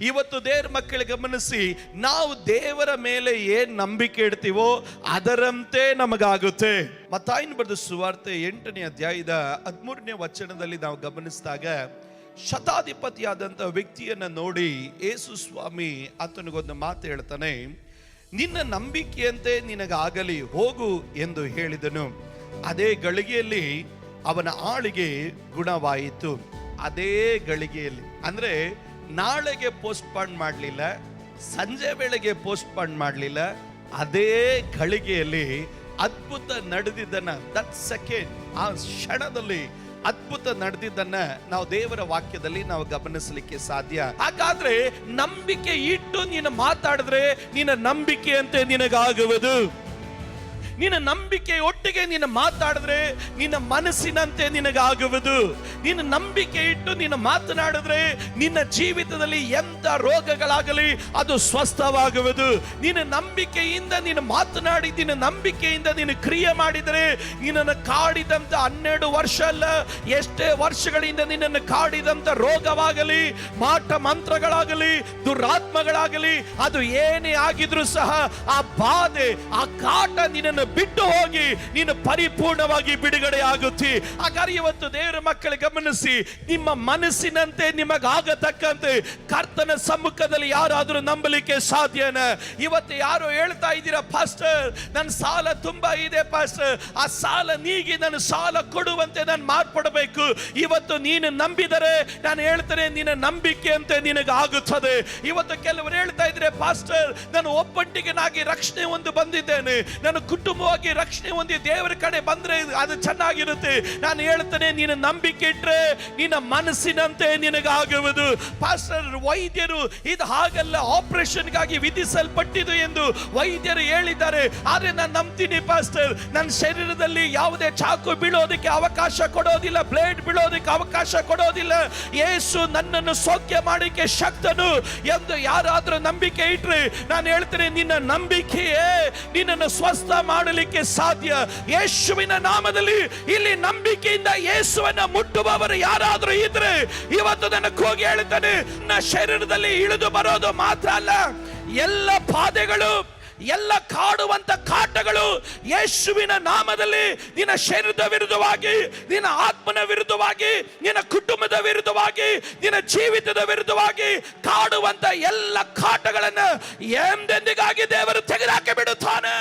ಇವತ್ತು ದೇವರ ಮಕ್ಕಳು ಗಮನಿಸಿ, ನಾವು ದೇವರ ಮೇಲೆ ಏನ್ ನಂಬಿಕೆ ಇಡ್ತೀವೋ ಅದರಂತೆ ನಮಗಾಗುತ್ತೆ. ಮತ್ತಾಯನ ಬರೆದ ಸುವಾರ್ತೆ 8ನೇ ಅಧ್ಯಾಯದ 13ನೇ ವಚನದಲ್ಲಿ ನಾವು ಗಮನಿಸಿದಾಗ, ಶತಾಧಿಪತಿಯಾದಂಥ ವ್ಯಕ್ತಿಯನ್ನ ನೋಡಿ ಯೇಸು ಸ್ವಾಮಿ ಆತನಿಗೊಂದು ಮಾತು ಹೇಳ್ತಾನೆ, ನಿನ್ನ ನಂಬಿಕೆಯಂತೆ ನಿನಗಾಗಲಿ, ಹೋಗು ಎಂದು ಹೇಳಿದನು. ಅದೇ ಗಳಿಗೆಯಲ್ಲಿ ಅವನ ಆಳಿಗೆ ಗುಣವಾಯಿತು. ಅದೇ ಗಳಿಗೆಯಲ್ಲಿ ಅಂದ್ರೆ ನಾಳೆಗೆ ಪೋಸ್ಟ್ಪೋನ್ ಮಾಡಲಿಲ್ಲ, ಸಂಜೆ ವೇಳೆಗೆ ಪೋಸ್ಟ್ಪೋನ್ ಮಾಡಲಿಲ್ಲ, ಅದೇ ಗಳಿಗೆಯಲ್ಲಿ ಅದ್ಭುತ ನಡೆದಿದ್ದನ್ನ, ದಟ್ ಸೆಕೆಂಡ್, ಆ ಕ್ಷಣದಲ್ಲಿ ಅದ್ಭುತ ನಡೆದಿದ್ದನ್ನ ನಾವು ದೇವರ ವಾಕ್ಯದಲ್ಲಿ ನಾವು ಗಮನಿಸಲಿಕ್ಕೆ ಸಾಧ್ಯ. ಹಾಗಾದ್ರೆ ನಂಬಿಕೆ ಇಟ್ಟು ನೀನು ಮಾತಾಡಿದ್ರೆ ನಿನ್ನ ನಂಬಿಕೆಯಂತೆ ನಿನಗಾಗುವುದು. ನಿನ್ನ ನಂಬಿಕೆ ಒಟ್ಟಿಗೆ ನೀನು ಮಾತಾಡಿದ್ರೆ ನಿನ್ನ ಮನಸ್ಸಿನಂತೆ ನಿನಗಾಗುವುದು. ನಿನ್ನ ನಂಬಿಕೆ ಇಟ್ಟು ನೀನು ಮಾತನಾಡಿದ್ರೆ ನಿನ್ನ ಜೀವಿತದಲ್ಲಿ ಎಂಥ ರೋಗಗಳಾಗಲಿ ಅದು ಸ್ವಸ್ಥವಾಗುವುದು. ನಿನ್ನ ನಂಬಿಕೆಯಿಂದ ನೀನು ಮಾತನಾಡಿ, ನಿನ್ನ ನಂಬಿಕೆಯಿಂದ ನೀನು ಕ್ರಿಯೆ ಮಾಡಿದರೆ ನಿನ್ನನ್ನು ಕಾಡಿದಂತ 12 ವರ್ಷ ಅಲ್ಲ, ಎಷ್ಟೇ ವರ್ಷಗಳಿಂದ ನಿನ್ನನ್ನು ಕಾಡಿದಂತ ರೋಗವಾಗಲಿ, ಮಾಟ ಮಂತ್ರಗಳಾಗಲಿ, ದುರಾತ್ಮಗಳಾಗಲಿ, ಅದು ಏನೇ ಆಗಿದ್ರು ಸಹ ಆ ಬಾಧೆ, ಆ ಕಾಟ ನಿನ್ನನ್ನು ಬಿಟ್ಟು ಹೋಗಿ ನೀನು ಪರಿಪೂರ್ಣವಾಗಿ ಬಿಡುಗಡೆ ಆಗುತ್ತಿ. ಹಾಗಾದ್ರೆ ಇವತ್ತು ದೇವರ ಮಕ್ಕಳು ಗಮನಿಸಿ, ನಿಮ್ಮ ಮನಸ್ಸಿನಂತೆ ನಿಮಗಾಗತಕ್ಕಂತೆ ಕರ್ತನ ಸಮ್ಮುಖದಲ್ಲಿ ಯಾರಾದರೂ ನಂಬಲಿಕ್ಕೆ ಸಾಧ್ಯನಾ? ಇವತ್ತು ಯಾರು ಹೇಳ್ತಾ ಇದ್ದೀರಾ, ಪಾಸ್ಟರ್ ನನ್ನ ಸಾಲ ತುಂಬಾ ಇದೆ ಪಾಸ್ಟರ್, ಆ ಸಾಲ ನೀಗಿ ನನ್ನ ಸಾಲ ಕೊಡುವಂತೆ ನಾನು ಮಾರ್ಪಡಬೇಕು. ಇವತ್ತು ನೀನು ನಂಬಿದರೆ ನಾನು ಹೇಳ್ತೇನೆ, ನಿನ್ನ ನಂಬಿಕೆಯಂತೆ ನಿನಗಾಗುತ್ತದೆ. ಇವತ್ತು ಕೆಲವರು ಹೇಳ್ತಾ ಇದ್ರೆ, ಪಾಸ್ಟರ್ ನಾನು ಒಬ್ಬಂಟಿಗನಾಗಿ ರಕ್ಷಣೆ ಒಂದು ಬಂದಿದ್ದೇನೆ, ನನ್ನ ಕುಟುಂಬವಾಗಿ ರಕ್ಷಣೆ ಹೊಂದಿ ದೇವರ ಕಡೆ ಬಂದ್ರೆ ಅದು ಚೆನ್ನಾಗಿರುತ್ತೆ. ನಾನು ಹೇಳ್ತೇನೆ, ನೀನು ನಂಬಿಕೆ ಇಟ್ರೆ ನಿನ್ನ ಮನಸ್ಸಿನಂತೆ ನಿನಗಾಗುವುದು. ಪಾಸ್ಟರ್ ವೈದ್ಯರು ಇದು ಹಾಗಲ್ಲ, ಆಪರೇಷನ್ಗಾಗಿ ವಿಧಿಸಲ್ಪಟ್ಟಿದ್ದು ಎಂದು ವೈದ್ಯರು ಹೇಳಿದ್ದಾರೆ. ಆದ್ರೆ ನಾನು ನಂಬ್ತೀನಿ ಪಾಸ್ಟರ್, ನನ್ನ ಶರೀರದಲ್ಲಿ ಯಾವುದೇ ಚಾಕು ಬೀಳೋದಕ್ಕೆ ಅವಕಾಶ ಕೊಡೋದಿಲ್ಲ, ಬ್ಲೇಡ್ ಬೀಳೋದಕ್ಕೆ ಅವಕಾಶ ಕೊಡೋದಿಲ್ಲ. ಯೇಸು ನನ್ನನ್ನು ಸೌಖ್ಯ ಮಾಡಲಿಕ್ಕೆ ಶಕ್ತನು ಎಂದು ಯಾರಾದ್ರೂ ನಂಬಿಕೆ ಇಟ್ರೆ ನಾನು ಹೇಳ್ತೇನೆ, ನಿನ್ನ ನಂಬಿಕೆಯೇ ನಿನ್ನನ್ನು ಸ್ವಸ್ಥ ಮಾಡಲಿಕ್ಕೆ ಸಾಧ್ಯ. ಯೇಸುವಿನ ನಾಮದಲ್ಲಿ ಇಲ್ಲಿ ನಂಬಿಕೆಯಿಂದ ಯೇಸುವನ್ನ ಮುಟ್ಟುವವರು ಯಾರಾದ್ರೂ ಇದ್ರೆ ಇವತ್ತು ನನ್ನ ಕೂಗಿ ಹೇಳ್ತಾನೆ, ನನ್ನ ಶರೀರದಲ್ಲಿ ಇಳಿದು ಬರೋದು ಮಾತ್ರ ಅಲ್ಲ, ಎಲ್ಲ ಬಾಧೆಗಳು, ಎಲ್ಲ ಕಾಡುವಂತ ಕಾಟಗಳು ಯೇಸುವಿನ ನಾಮದಲ್ಲಿ ನಿನ್ನ ಶರೀರದ ವಿರುದ್ಧವಾಗಿ, ನಿನ್ನ ಆತ್ಮನ ವಿರುದ್ಧವಾಗಿ, ನಿನ್ನ ಕುಟುಂಬದ ವಿರುದ್ಧವಾಗಿ, ನಿನ್ನ ಜೀವಿತದ ವಿರುದ್ಧವಾಗಿ ಕಾಡುವಂತ ಎಲ್ಲ ಕಾಟಗಳನ್ನು ಎಂದೆಂದಿಗಾಗಿ ದೇವರು ತೆಗೆದುಹಾಕಿ ಬಿಡುತ್ತಾನೆ.